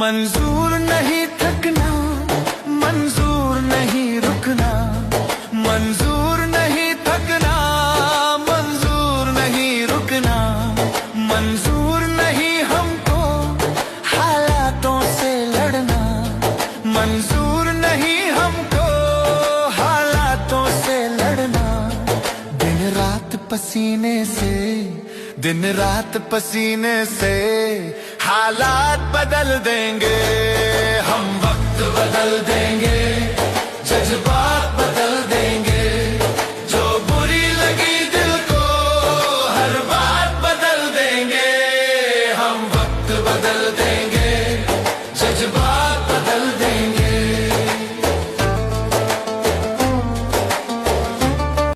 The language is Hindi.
मंजूर नहीं थकना, मंजूर नहीं रुकना, मंजूर नहीं थकना, मंजूर नहीं रुकना, मंजूर नहीं हमको हालातों से लड़ना, मंजूर नहीं हमको हालातों से लड़ना। दिन रात पसीने से, दिन रात पसीने से हालात बदल देंगे, हम वक्त बदल देंगे, जज्बात